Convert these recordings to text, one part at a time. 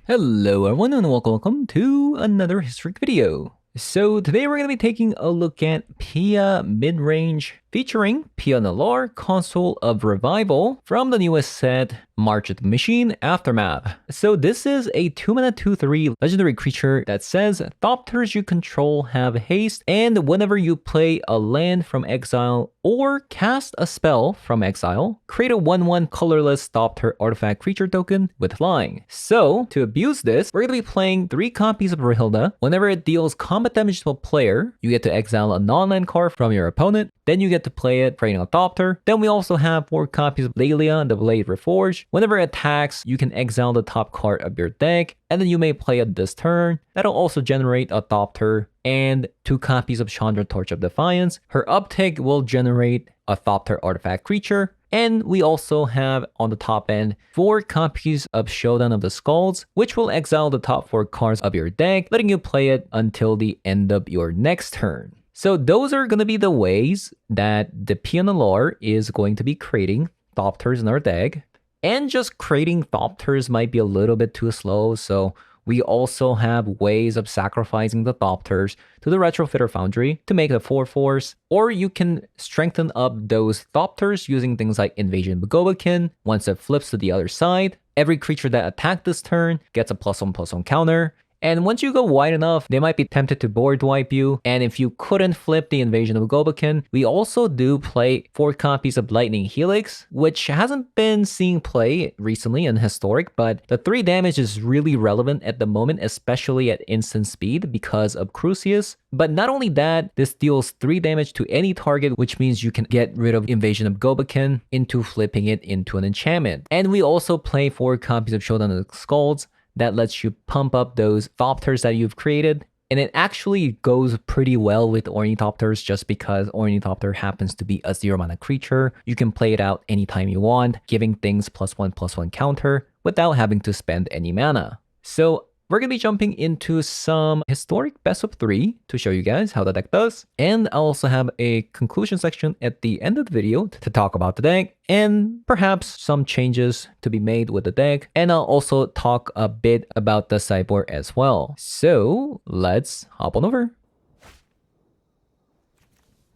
Hello everyone and welcome to another historic video. So today we're going to be taking a look at Pia Midrange featuring Pia Nalaar, Console of Revival from the newest set, March of the Machine Aftermath. So this is a 2-mana 2/3 legendary creature that says Thopters you control have haste, and whenever you play a land from exile or cast a spell from exile, create a 1/1 colorless Thopter artifact creature token with flying. So to abuse this, we're going to be playing 3 copies of Rahilda. Whenever it deals combat damage to a player, you get to exile a non-land card from your opponent. Then you get to play it, creating a Thopter. Then we also have 4 copies of Lelia, the Blade Reforged. Whenever it attacks, you can exile the top card of your deck, and then you may play it this turn. That'll also generate a Thopter, and 2 copies of Chandra Torch of Defiance. Her uptick will generate a Thopter artifact creature. And we also have on the top end 4 copies of Showdown of the Skulls, which will exile the top 4 cards of your deck, letting you play it until the end of your next turn. So those are going to be the ways that the Pia Nalaar is going to be creating Thopters in our deck. And just creating Thopters might be a little bit too slow, so we also have ways of sacrificing the Thopters to the Retrofitter Foundry to make the 4/4s, or you can strengthen up those Thopters using things like Invasion Bogovakin. Once it flips to the other side, every creature that attacked this turn gets a +1/+1 counter. And once you go wide enough, they might be tempted to board wipe you. And if you couldn't flip the Invasion of Gobakin, we also do play 4 copies of Lightning Helix, which hasn't been seeing play recently in Historic, but the 3 damage is really relevant at the moment, especially at instant speed because of Crucius. But not only that, this deals 3 damage to any target, which means you can get rid of Invasion of Gobakin into flipping it into an enchantment. And we also play 4 copies of Showdown of the Skulls, that lets you pump up those Thopters that you've created. And it actually goes pretty well with Ornithopters just because Ornithopter happens to be a 0-mana creature. You can play it out anytime you want, giving things +1/+1 counter without having to spend any mana. So we're going to be jumping into some historic best of 3 to show you guys how the deck does. And I'll also have a conclusion section at the end of the video to talk about the deck and perhaps some changes to be made with the deck. And I'll also talk a bit about the sideboard as well. So let's hop on over.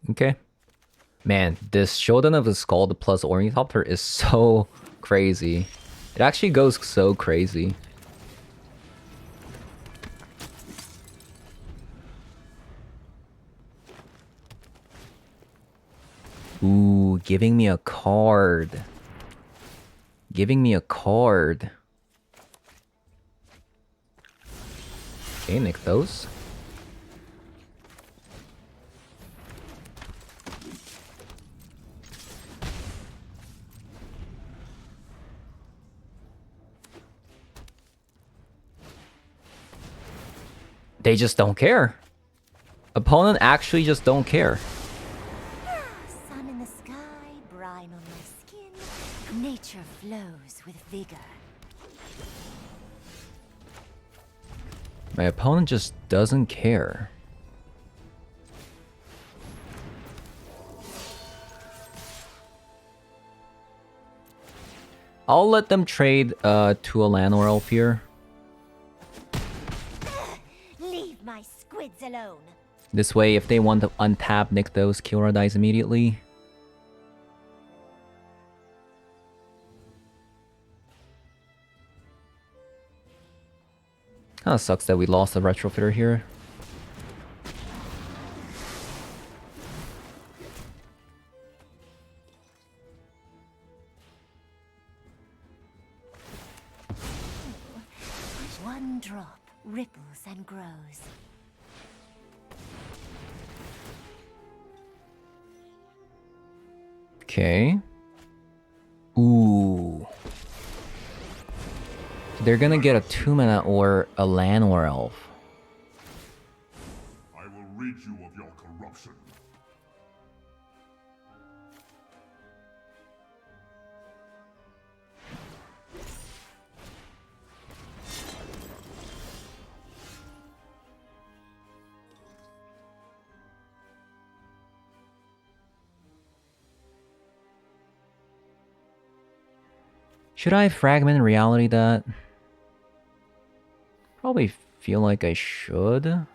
Okay. Man, this Showdown of the Skull plus Ornithopter is so crazy. It actually goes so crazy. Ooh, giving me a card. Giving me a card. Okay, nick those. They just don't care. Opponent actually just don't care. Nature flows with vigor. My opponent just doesn't care. I'll let them trade to a land or elf here. Leave my squids alone. This way, if they want to untap Nykthos, Kiora dies immediately. Kinda sucks that we lost the Retrofitter here. One drop ripples and grows. Okay. Ooh. They're gonna get a 2-mana or a land or elf. I will rid you of your corruption. Should I fragment reality that? Probably feel like I should.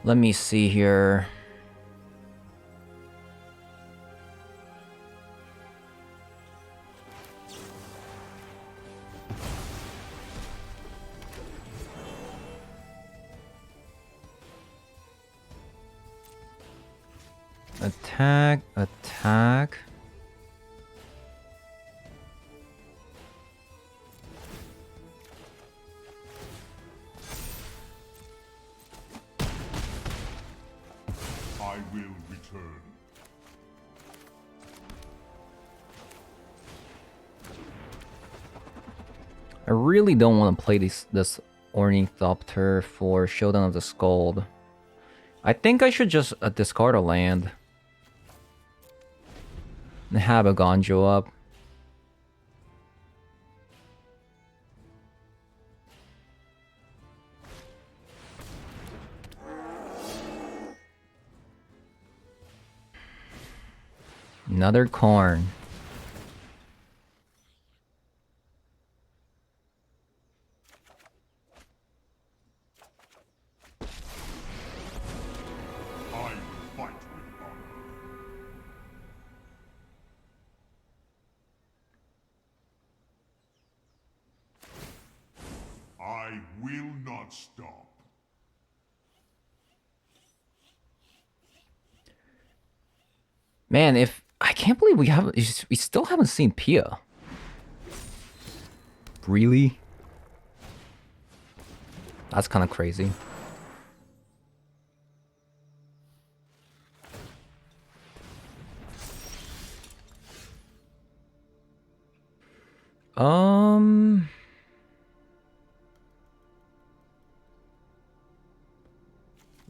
Let me see here. Attack, attack. I will return. I really don't want to play this Nalaar Thopter for Showdown of the Skald. I think I should just discard a land. And have a Gonjo up. Another Karn. I will fight with honor. I will not stop. Man, if I can't believe we still haven't seen Pia. Really? That's kind of crazy.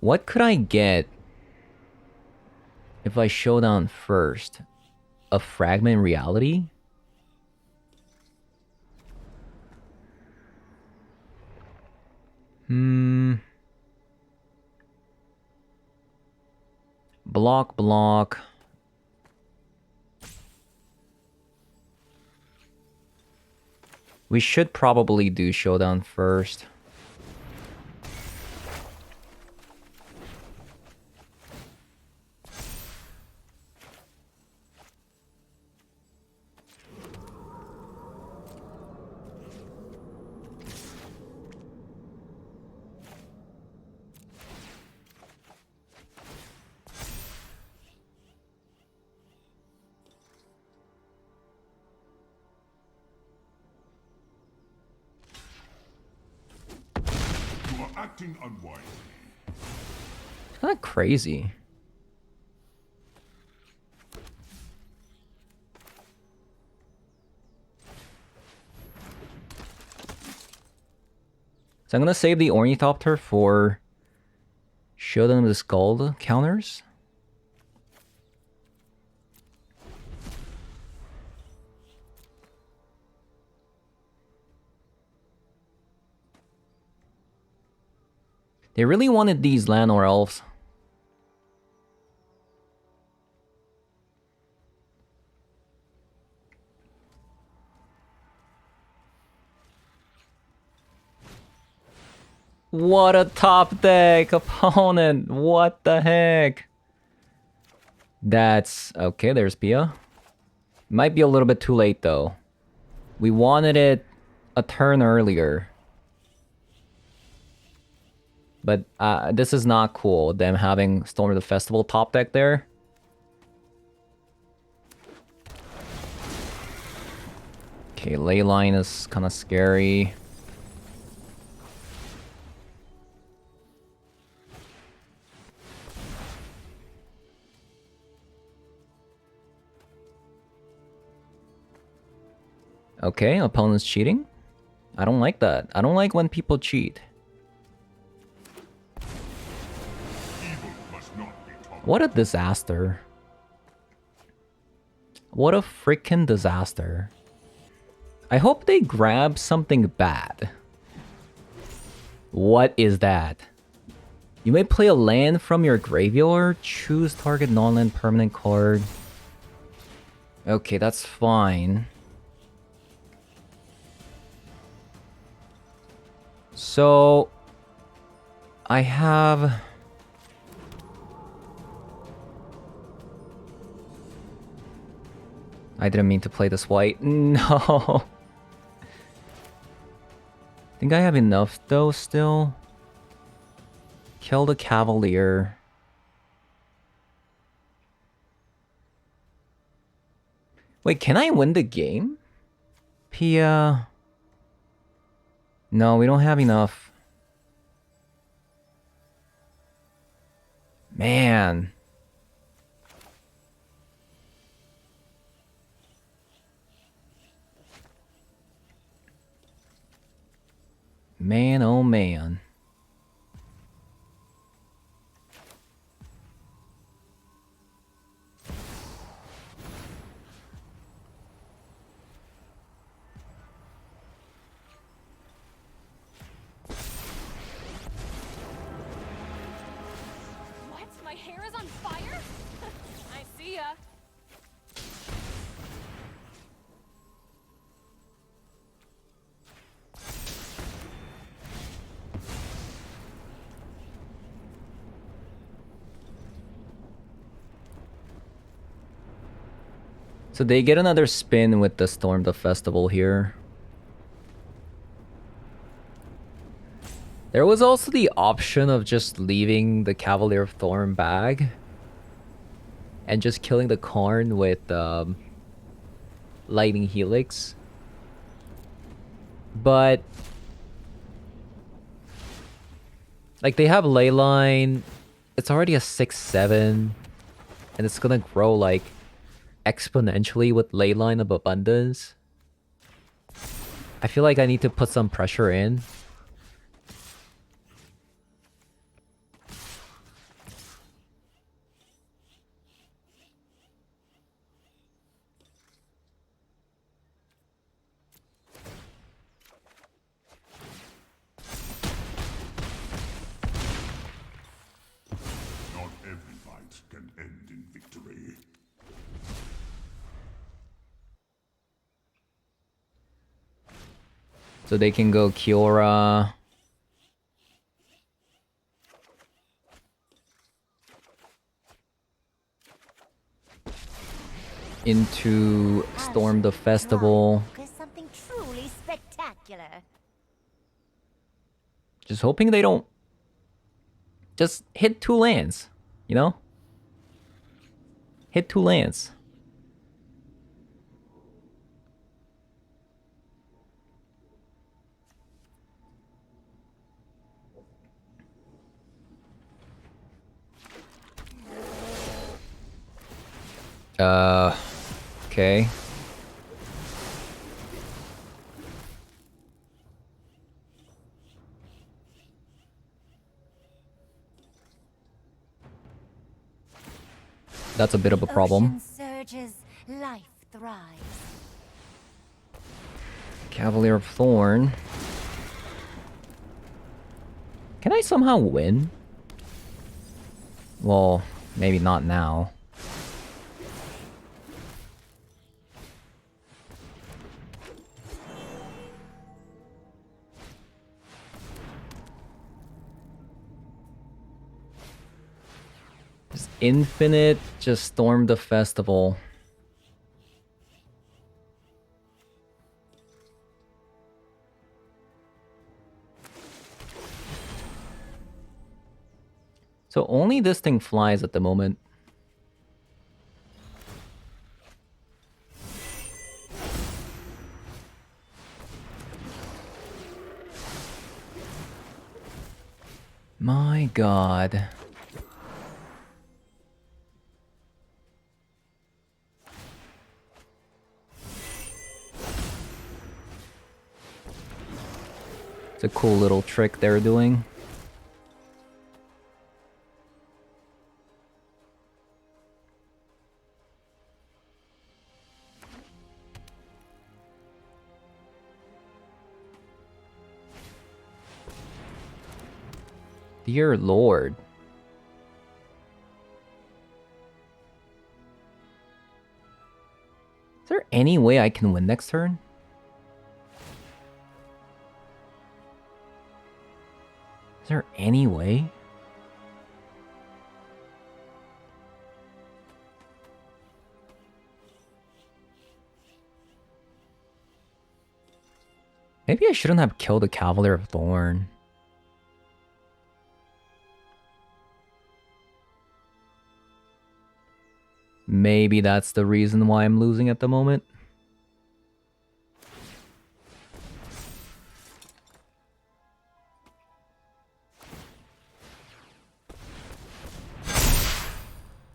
What could I get if I show down first? A fragment reality? Block, block. We should probably do showdown first. You are acting unwisely. It's kind of crazy. So I'm gonna save the Ornithopter for Showdown of the Skald counters. They really wanted these Llanowar elves. What a top deck opponent. What the heck? That's okay. There's Pia. Might be a little bit too late though. We wanted it a turn earlier. But this is not cool, them having Storm of the Festival top deck there. Okay, Leyline is kind of scary. Okay, opponent's cheating. I don't like that. I don't like when people cheat. Evil must not be tolerated. What a disaster. What a freaking disaster. I hope they grab something bad. What is that? You may play a land from your graveyard. Choose target non-land permanent card. Okay, that's fine. So... I have... I didn't mean to play this white. No. Think I have enough though still. Kill the Cavalier. Wait, can I win the game? Pia. No, we don't have enough. Man. Man, oh man. What? My hair is on fire? I see ya. So they get another spin with the Storm the Festival here. There was also the option of just leaving the Cavalier of Thorn bag and just killing the Karn with Lightning Helix. But like they have Leyline, it's already a 6/7 and it's gonna grow like exponentially with Leyline of Abundance. I feel like I need to put some pressure in. Not every fight can end in victory. So they can go Kiora. Into Storm the Festival. There's something truly spectacular. Just hoping they don't just hit 2 lands, you know? Hit 2 lands. Okay. That's a bit of a problem. Ocean surges, life thrives. Cavalier of Thorn. Can I somehow win? Well, maybe not now. Just infinite, just storm the festival. So only this thing flies at the moment. My God. It's a cool little trick they're doing. Dear Lord. Is there any way I can win next turn? Is there any way? Maybe I shouldn't have killed the Cavalier of Thorn. Maybe that's the reason why I'm losing at the moment.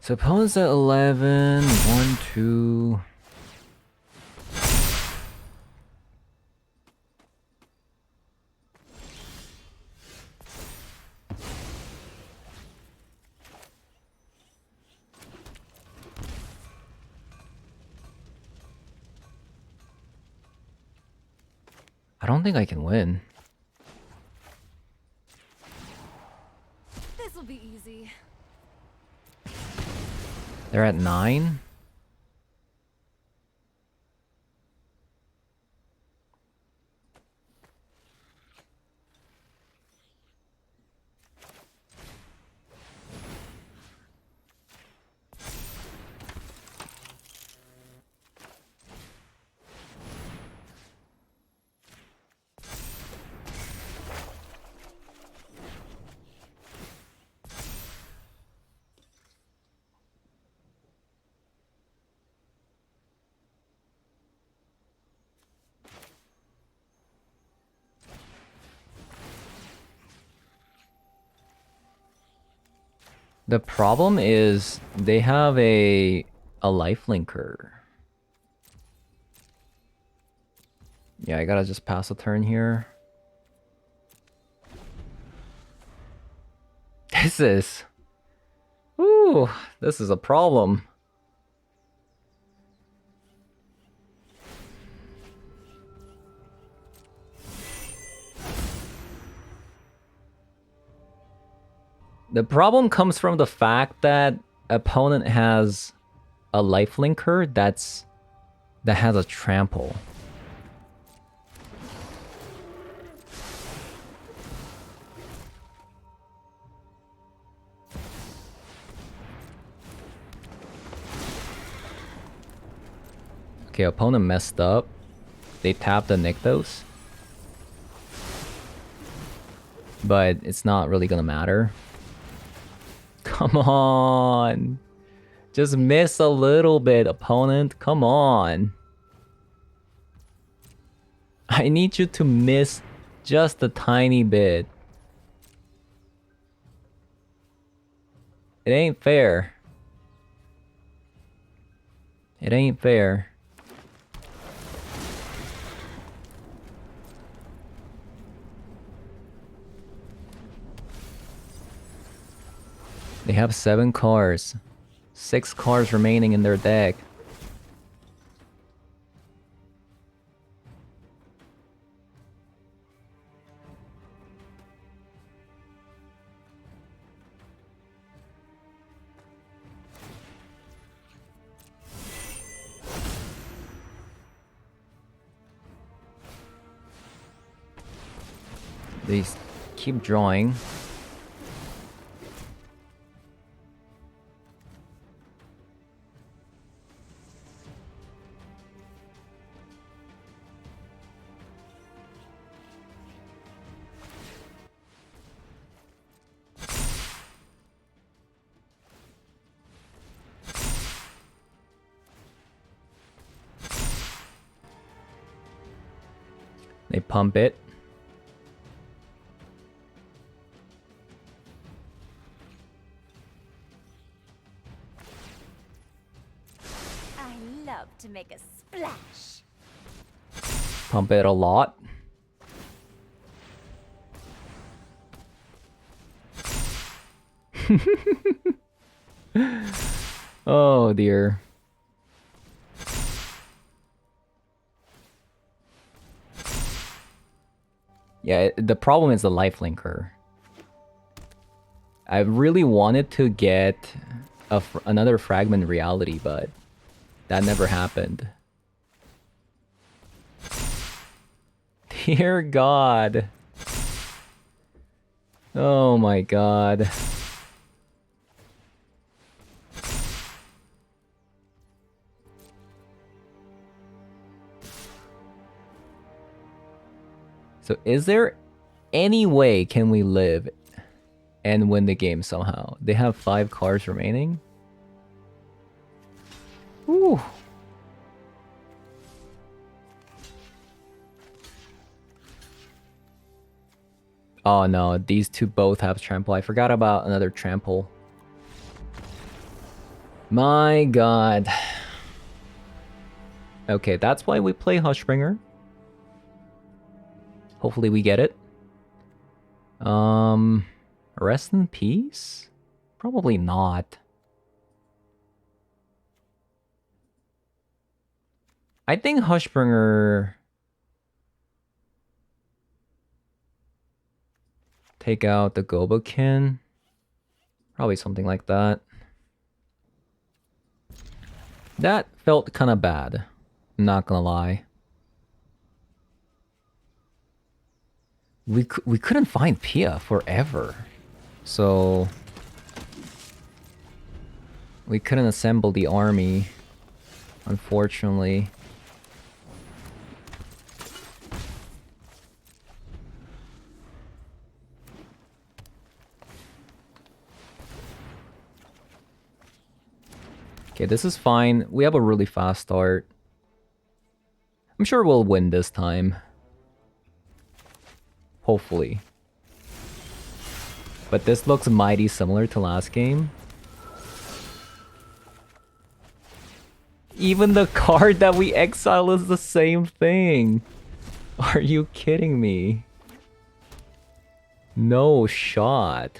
So opponent's at 11, 1, 2... I don't think I can win. This'll be easy. They're at 9? The problem is they have a lifelinker. Yeah, I gotta just pass a turn here. Ooh, this is a problem. The problem comes from the fact that opponent has a lifelinker that has a trample. Okay, opponent messed up. They tapped the Nykthos. But it's not really gonna matter. Come on. Just miss a little bit, opponent. Come on. I need you to miss just a tiny bit. It ain't fair. It ain't fair. They have 7 cards. 6 cards remaining in their deck. They keep drawing. They pump it. I love to make a splash. Pump it a lot. Oh dear. Yeah, the problem is the lifelinker. I really wanted to get another fragment reality, but that never happened. Dear God. Oh my God. So is there any way can we live and win the game somehow? They have 5 cards remaining. Whew. Oh no, these two both have trample. I forgot about another trample. My God. Okay, that's why we play Hushbringer. Hopefully we get it. Rest in peace? Probably not. I think Hushbringer... Take out the Gobokin. Probably something like that. That felt kind of bad. I'm not gonna lie. We couldn't find Pia forever. So... we couldn't assemble the army, unfortunately. Okay, this is fine. We have a really fast start. I'm sure we'll win this time. Hopefully. But this looks mighty similar to last game. Even the card that we exile is the same thing. Are you kidding me? No shot.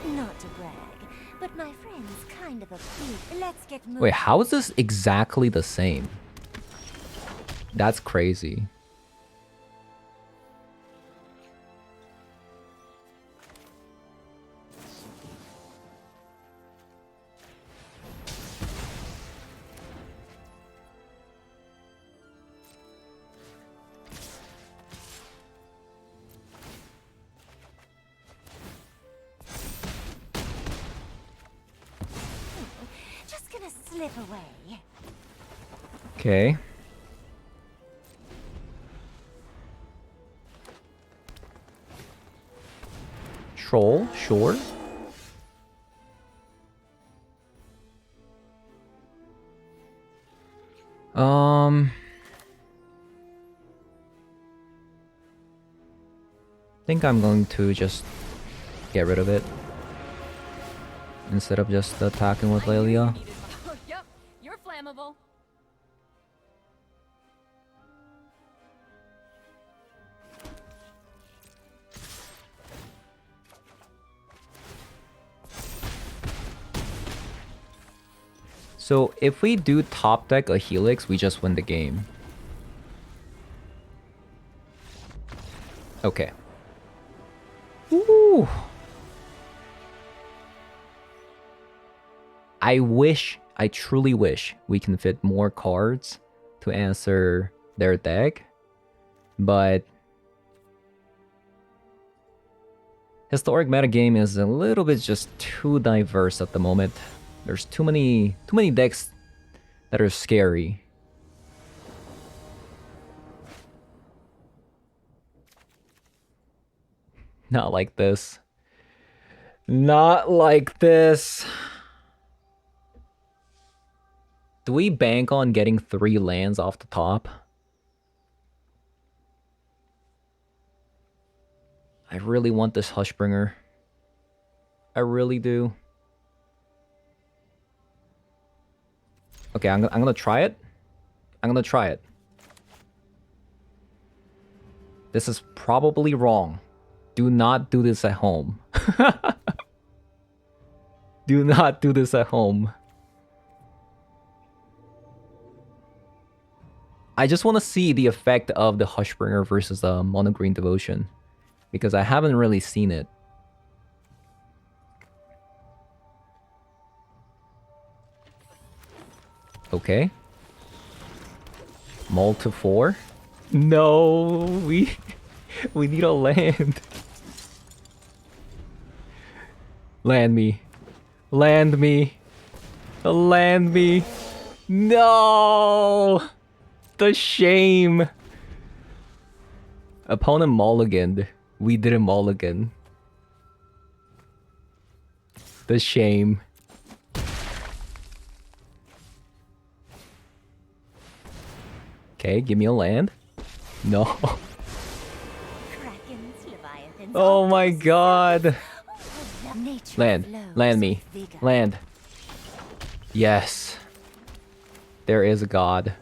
Not to brag, but my friend's kind of a freak. Let's get moving. Wait, how is this exactly the same? That's crazy. Just gonna slip away. Okay. Troll, sure. Think I'm going to just get rid of it instead of just attacking with Lelia. Yep, you're flammable. So if we do top deck a Helix, we just win the game. Okay. Ooh. I truly wish we can fit more cards to answer their deck. But historic metagame is a little bit just too diverse at the moment. There's too many decks that are scary. Not like this. Not like this. Do we bank on getting 3 lands off the top? I really want this Hushbringer. I really do. Okay, I'm gonna try it. I'm gonna try it. This is probably wrong. Do not do this at home. Do not do this at home. I just want to see the effect of the Hushbringer versus Mono Green Devotion, because I haven't really seen it. Okay. Mull to 4. No, we need a land. Land me. Land me. Land me. No! The shame. Opponent mulliganed. We didn't mulligan. The shame. Okay, give me a land. No. Krakens, leviathans, Oh my octopuses, god. nature Land. flows Land me. with vigor. Land. Yes. There is a god.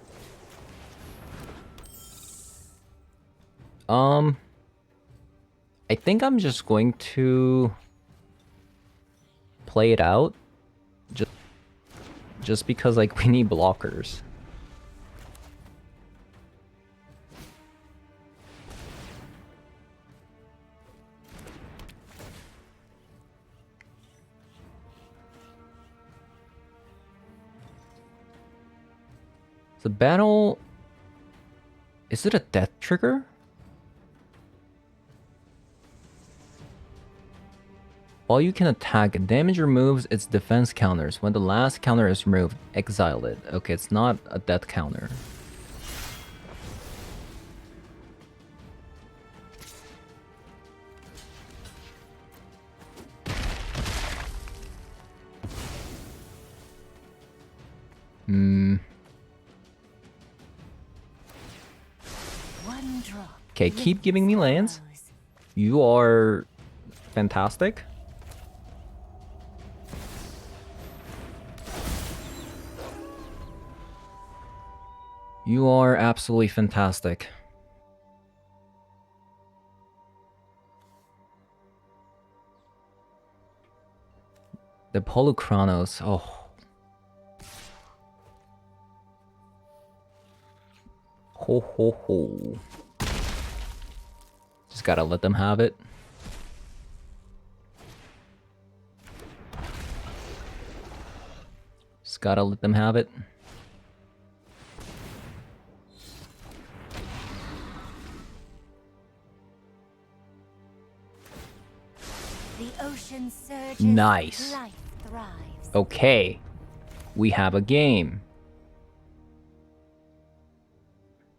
I think I'm just going to play it out. Just because, like, we need blockers. The battle... Is it a death trigger? While you can attack, damage removes its defense counters. When the last counter is removed, exile it. Okay, it's not a death counter. One drop. Okay, keep giving me lands. You are fantastic. You are absolutely fantastic. The Polukranos, oh. Ho ho ho. Just gotta let them have it. Just gotta let them have it. The ocean surges. Nice. Life thrives. Okay. We have a game.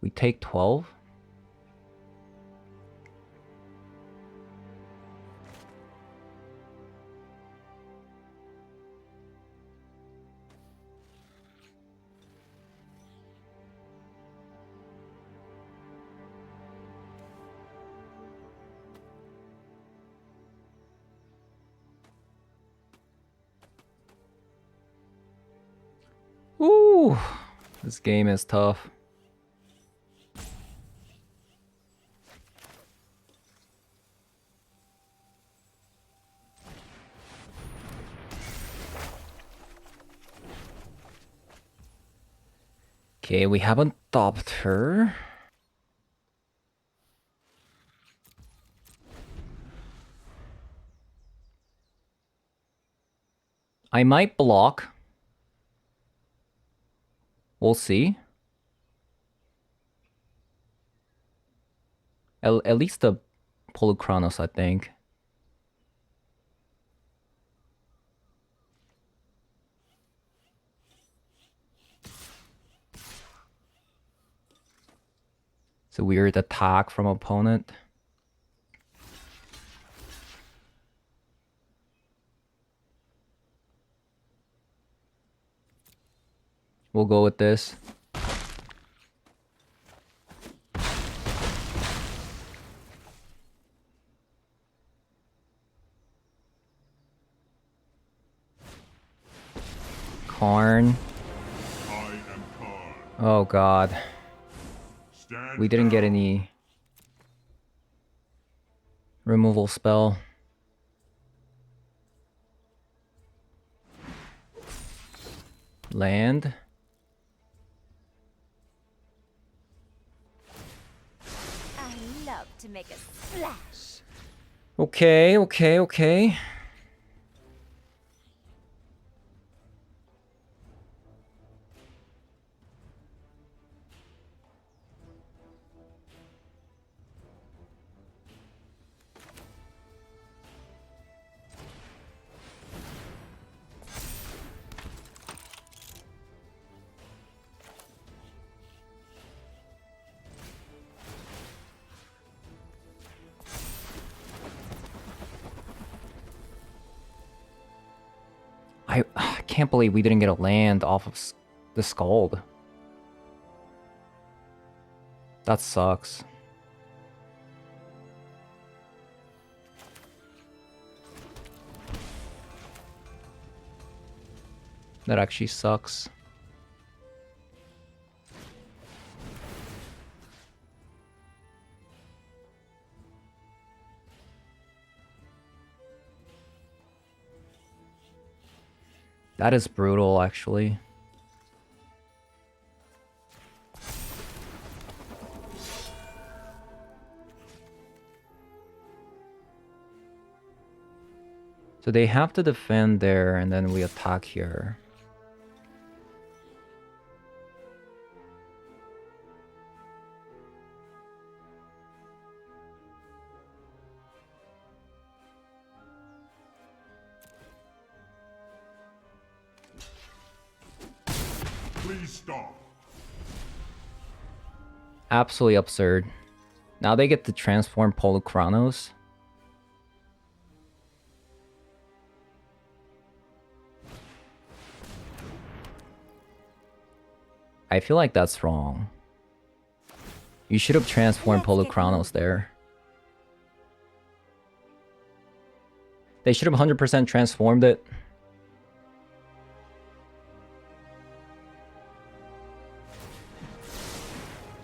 We take 12. Ooh, this game is tough. Okay, we have a Thopter. I might block. We'll see. At least the Polukranos, I think. It's a weird attack from opponent. We'll go with this. Karn. I am Karn. Oh god. Stand We didn't get down. any removal spell. Land. love to make a splash. Okay, okay, okay. I can't believe we didn't get a land off of the Scald. That sucks. That actually sucks. That is brutal, actually. So they have to defend there, and then we attack here. Please stop. Absolutely absurd. Now they get to transform Polukranos. I feel like that's wrong. You should have transformed Polukranos there. They should have 100% transformed it.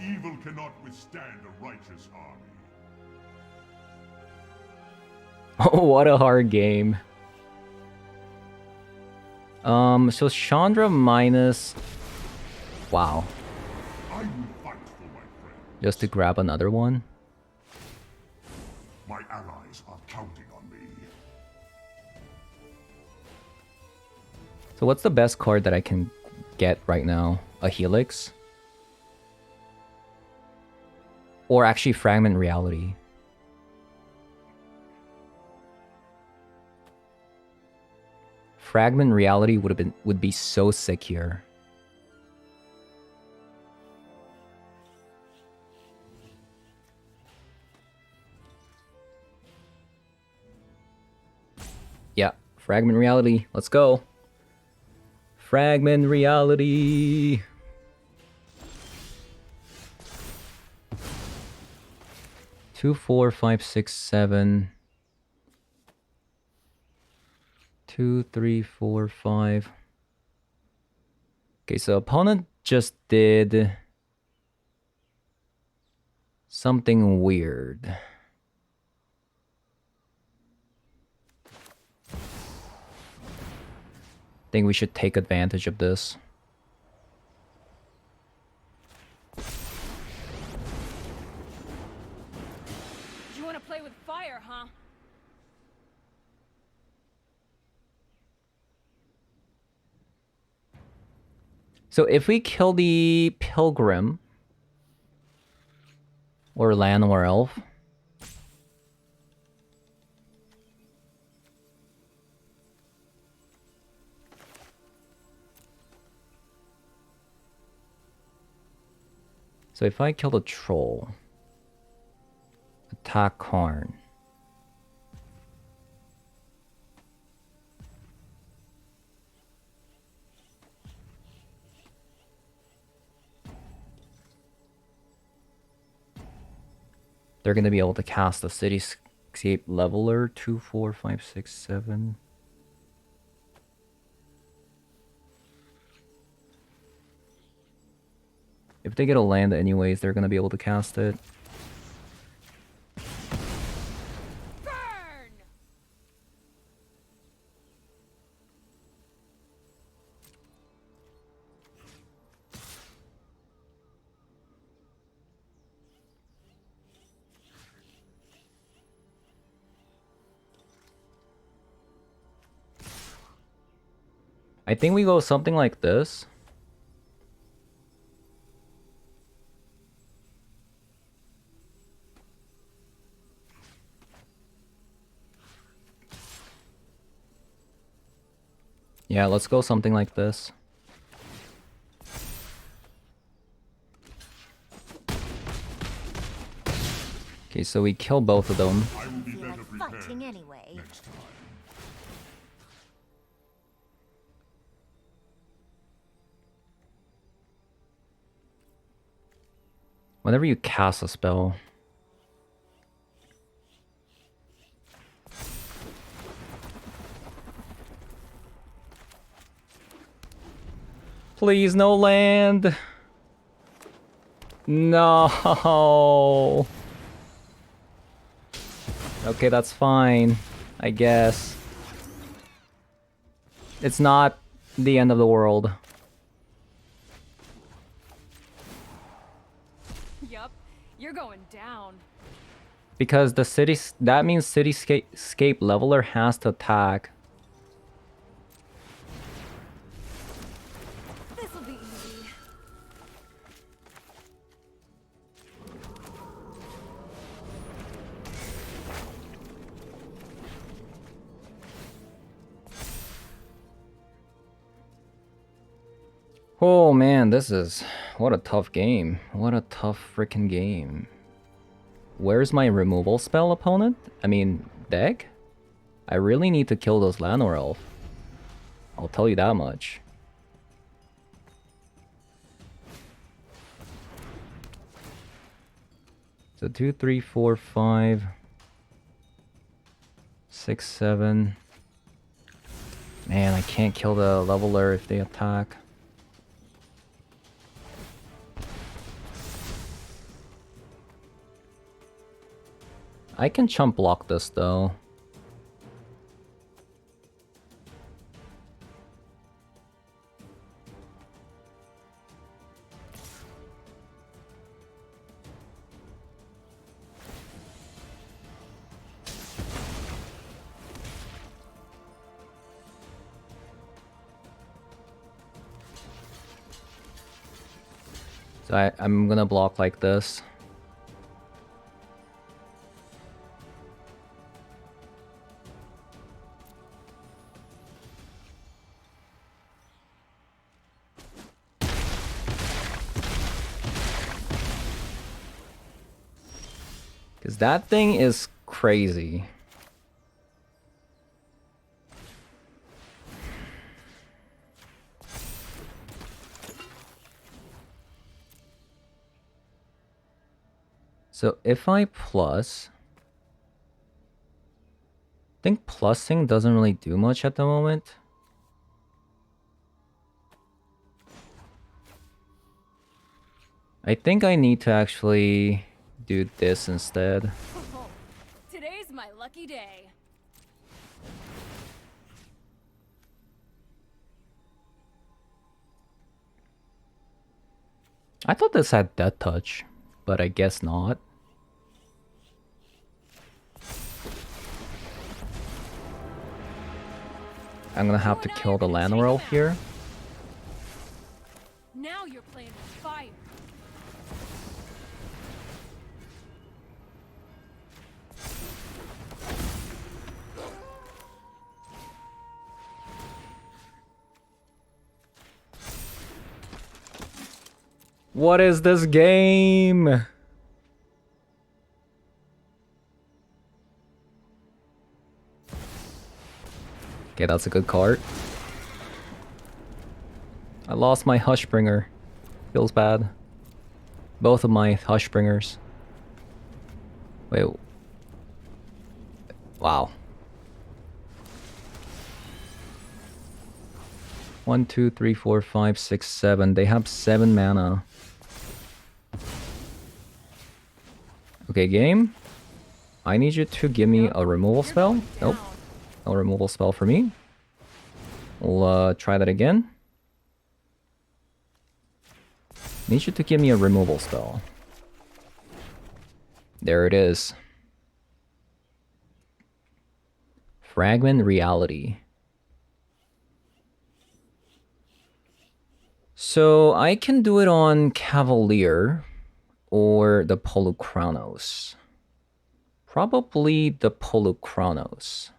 Evil cannot withstand a righteous army. Oh, what a hard game. So Chandra minus... Wow. I will fight for my friend. Just to grab another one. My allies are counting on me. So what's the best card that I can get right now? A Helix? Or actually Fragment Reality? Fragment Reality would be so sick here. Yeah, Fragment Reality. Let's go. Fragment Reality. Two, 4, 5, 6, 7. 2, 3, 4, 5. Okay, so opponent just did something weird. Think we should take advantage of this. You want to play with fire, huh? So if we kill the Pilgrim or Land or Elf, so if I kill the Troll, attack Karn. They're going to be able to cast a Cityscape Leveler. 2, 4, 5, 6, 7. If they get a land anyways, they're going to be able to cast it. Burn! I think we go something like this. Yeah, let's go something like this. Okay, so we kill both of them. I will be Feel better like prepared fighting anyway. next time. Whenever you cast a spell. Please, no land. No. Okay, that's fine, I guess. It's not the end of the world. Yup, you're going down. Because the city, that means cityscape leveler has to attack. This'll be easy. Oh man, this is... what a tough game. What a tough freaking game. Where's my removal spell opponent? I mean, deck? I really need to kill those Llanowar Elf. I'll tell you that much. So 2, 3, 4, 5, 6, 7. Man, I can't kill the leveler if they attack. I can chump block this though. So I'm gonna block like this. Because that thing is crazy. So if I plus... I think plussing doesn't really do much at the moment. I think I need to actually do this instead. Oh, today's my lucky day. I thought this had Death Touch, but I guess not. I'm gonna have to kill the Llanowar Elf here. Now you're playing with fire. What is this game? Okay, that's a good card. I lost my Hushbringer. Feels bad. Both of my Hushbringers. Wait. Wow. 1, 2, 3, 4, 5, 6, 7. They have 7 mana. Okay, game. I need you to give me a removal spell. Nope. No removal spell for me. We'll try that again. Need you to give me a removal spell. There it is. Fragment Reality. So I can do it on Cavalier or the Polukranos. Probably the Polukranos.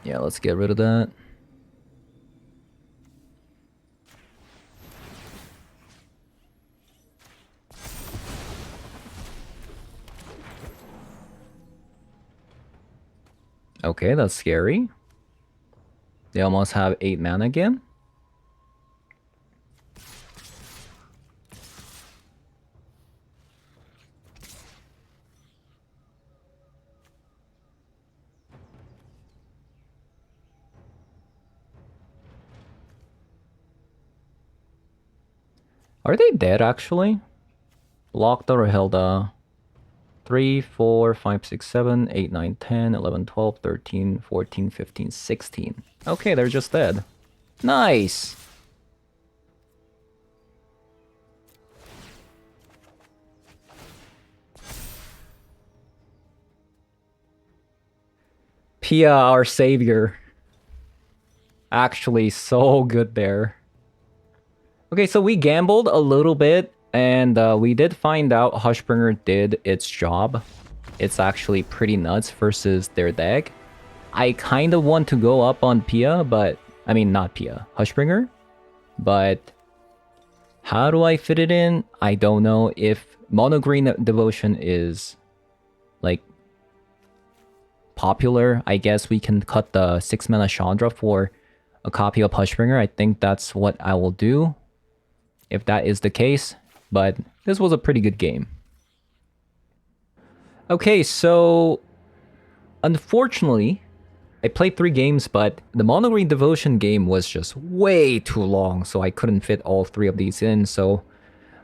Yeah, let's get rid of that. Okay, that's scary. They almost have 8 mana again. Are they dead actually? Locked or Hilda. 3, 4, 5, 6, 7, 8, 9, 10, 11, 12, 13, 14, 15, 16. Okay, they're just dead. Nice! Pia, our savior. Actually, so good there. Okay, so we gambled a little bit, and we did find out Hushbringer did its job. It's actually pretty nuts versus their deck. I kind of want to go up on Pia, but... I mean, not Pia, Hushbringer. But... how do I fit it in? I don't know. If Mono Green Devotion is... like... popular, I guess we can cut the 6 mana Chandra for a copy of Hushbringer. I think that's what I will do, if that is the case. But this was a pretty good game. Okay, so unfortunately, I played 3 games, but the Mono Green Devotion game was just way too long, so I couldn't fit all 3 of these in. So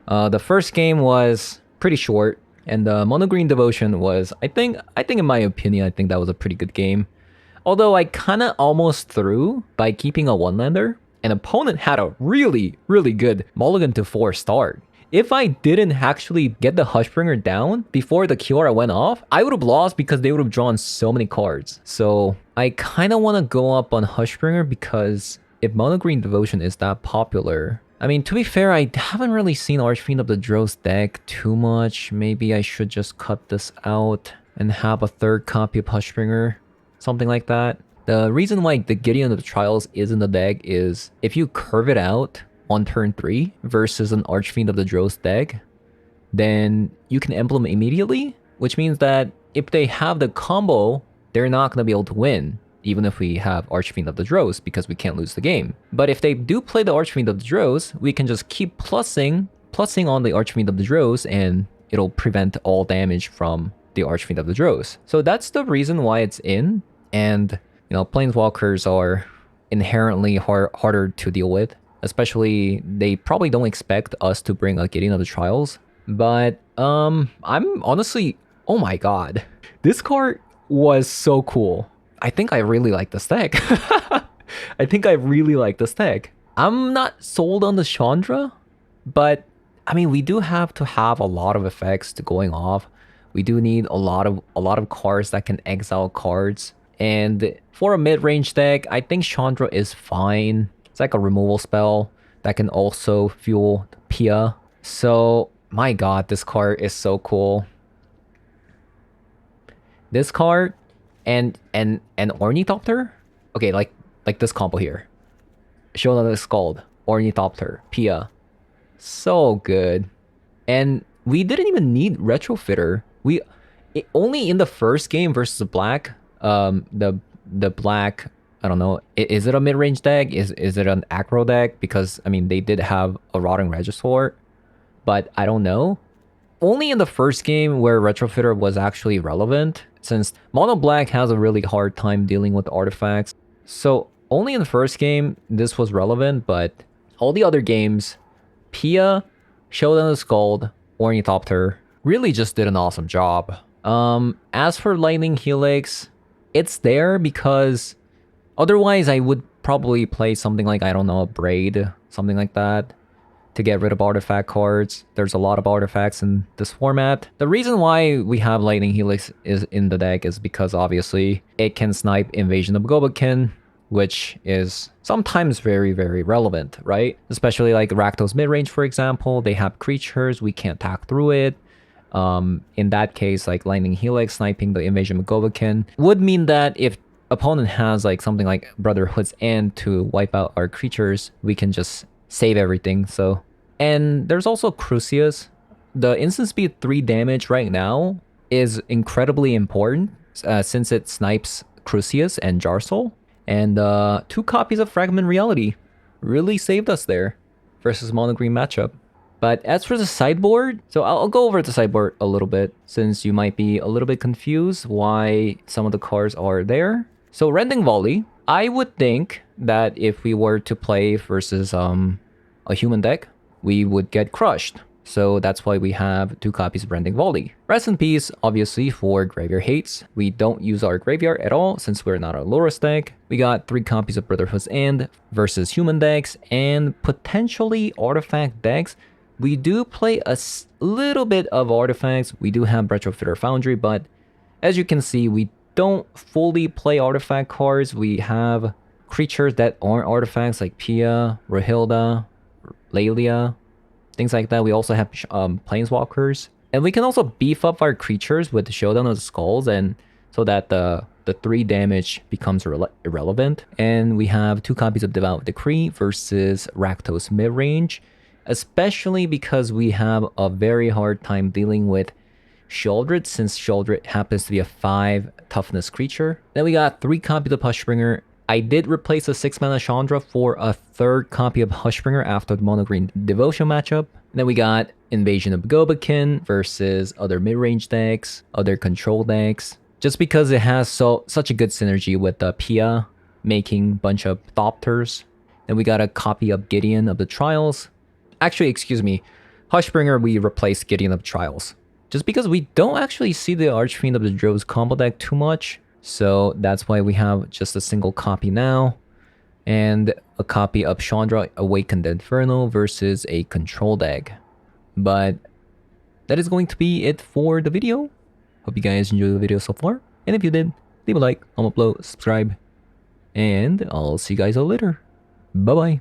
the first game was pretty short, and the Mono Green Devotion was, I think in my opinion, I think that was a pretty good game. Although I kind of almost threw by keeping a 1-lander. An opponent had a really, really good mulligan to 4 start. If I didn't actually get the Hushbringer down before the Kiora went off, I would have lost because they would have drawn so many cards. So I kind of want to go up on Hushbringer because if Mono Green Devotion is that popular... I mean, to be fair, I haven't really seen Archfiend of the Dro's deck too much. Maybe I should just cut this out and have a 3rd copy of Hushbringer. Something like that. The reason why the Gideon of the Trials is in the deck is if you curve it out on turn 3 versus an Archfiend of the Dro's deck, then you can emblem immediately, which means that if they have the combo, they're not going to be able to win, even if we have Archfiend of the Dro's, because we can't lose the game. But if they do play the Archfiend of the Dro's, we can just keep plussing on the Archfiend of the Dro's, and it'll prevent all damage from the Archfiend of the Dro's. So that's the reason why it's in, and you know, Planeswalkers are inherently harder to deal with. Especially, they probably don't expect us to bring a Gideon of the Trials. But, I'm honestly... oh my god. This card was so cool. I think I really like this deck. I think I really like this deck. I'm not sold on the Chandra, but, I mean, we do have to have a lot of effects to going off. We do need a lot of cards that can exile cards. And for a mid-range deck, I think Chandra is fine. It's like a removal spell that can also fuel Pia. So, my god, this card is so cool. This card and Ornithopter? Okay, like this combo here. Shona the Scald, Ornithopter, Pia. So good. And we didn't even need Retrofitter. Only in the first game versus Black, the Black, I don't know, is it a mid-range deck? Is it an aggro deck? Because, I mean, they did have a Rotting Regisaur, but I don't know. Only in the first game where Retrofitter was actually relevant, since Mono Black has a really hard time dealing with artifacts. So, only in the first game, this was relevant, but all the other games, Pia, Showdown of the Scald, Ornithopter, really just did an awesome job. As for Lightning Helix, it's there because Otherwise, I would probably play something like, I don't know, a Braid, something like that, to get rid of artifact cards. There's a lot of artifacts in this format. The reason why we have Lightning Helix is in the deck is because obviously it can snipe Invasion of Gobokin, which is sometimes very, very relevant, right? Especially like Rakdos Midrange, for example. They have creatures, we can't attack through it. In that case, like Lightning Helix sniping the Invasion of Gobokin would mean that if opponent has like something like Brotherhood's End to wipe out our creatures, we can just save everything. So, and there's also Crucius. The instant speed 3 damage right now is incredibly important since it snipes Crucius and Jarsoul. And 2 copies of Fragment Reality really saved us there versus mono green matchup. But as for the sideboard, so I'll go over the sideboard a little bit since you might be a little bit confused why some of the cards are there. So Rending Volley, I would think that if we were to play versus a human deck, we would get crushed. So that's why we have 2 copies of Rending Volley. Rest in peace, obviously, for Graveyard Hates. We don't use our graveyard at all since we're not a Loras deck. We got 3 copies of Brotherhood's End versus human decks and potentially artifact decks. We do play a little bit of artifacts. We do have Retrofitter Foundry, but as you can see, we don't fully play artifact cards. We have creatures that aren't artifacts like Pia, Rohilda, Lelia, things like that. We also have Planeswalkers. And we can also beef up our creatures with the Showdown of the Skulls, and so that the 3 damage becomes irrelevant. And we have 2 copies of Devout Decree versus Rakdos Midrange, especially because we have a very hard time dealing with Sheoldred, since Sheoldred happens to be a 5 toughness creature. Then we got 3 copies of Hushbringer. I did replace a 6-mana Chandra for a 3rd copy of Hushbringer after the mono green Devotion matchup. And then we got Invasion of Gobokin versus other mid-range decks, other control decks, just because it has such a good synergy with the Pia making a bunch of Thopters. Then we got a copy of Gideon of the Trials. Actually, excuse me, Hushbringer, we replaced Gideon of Trials, just because we don't actually see the Archfiend of the Droves combo deck too much. So that's why we have just a single copy now. And a copy of Chandra Awakened Inferno versus a control deck. But that is going to be it for the video. Hope you guys enjoyed the video so far. And if you did, leave a like, comment below, subscribe. And I'll see you guys all later. Bye-bye.